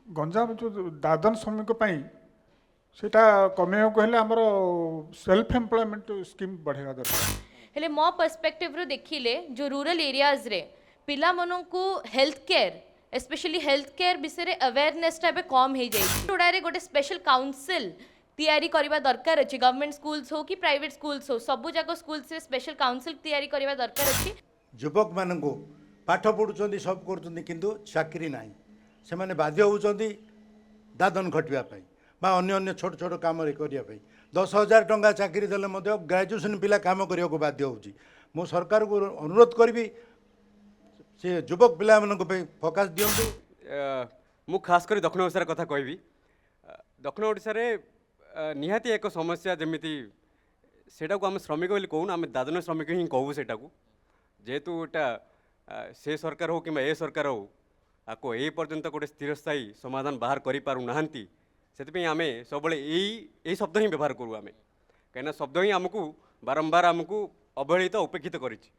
गंजाम जो दादन श्रमिक सेटा कमेयक हेले हमर सेल्फ एम्प्लॉयमेंट स्कीम बढ़ेगा दरकार हेले मो पर्सपेक्टिव रो देखिले जो रूरल एरियाज रे पिला मनन को health care specially health care विषय अवेयरनेस टा कम हो जाए गोटे स्पेशल काउंसिल तैयारी करबा दरकार अछि गवर्नमेंट स्कूल्स हो कि प्राइवेट स्कूल्स हो सबु जाको स्कूल्स रे स्पेशल काउंसिल तैयारी करबा दरकार अछि युवक मान को पाठ पढ़ुଛନ୍ତି सब କରୁଛନ୍ତି କିନ୍ତୁ ଚାକିରି ନାହିଁ ସେମାନେ ବାଧ୍ୟ ହେଉଛନ୍ତି ଦାଦନ ଖଟିବା ପାଇଁ ବା ଅନ୍ୟ ଅନ୍ୟ ଛୋଟ ଛୋଟ କାମରେ କରିବା ପାଇଁ 10,000 ଟଙ୍କା ଚାକିରି ଦେଲେ ମଧ୍ୟ ଗ୍ରାଜୁଏସନ୍ ପିଲା କାମ କରିବାକୁ ବାଧ୍ୟ ହେଉଛି ମୁଁ ସରକାରକୁ ଅନୁରୋଧ କରିବି ସେ ଯୁବକ ପିଲାମାନଙ୍କ ପାଇଁ ଫୋକସ୍ ଦିଅନ୍ତୁ ମୁଁ ଖାସ୍ କରି ଦକ୍ଷିଣ ଓଡ଼ିଶାର କଥା କହିବି ଦକ୍ଷିଣ ଓଡ଼ିଶାରେ ନିହାତି ଏକ ସମସ୍ୟା ଯେମିତି ସେଟାକୁ ଆମେ ଶ୍ରମିକ ବୋଲି କହୁନୁ ଆମେ ଦାଦନ ଶ୍ରମିକ ହିଁ कहू ସେଟାକୁ जेहेतु एटा से सरकार हो कि ए सरकार हो आपको ए पर्यंत गोटे स्थिरस्थायी समाधान बाहर करि पारु नाहंती से आम सब यही शब्द ही व्यवहार करूँ आम कहीं शब्द ही आमको बारंबार आमको अवहेलित उपेक्षित करिछि।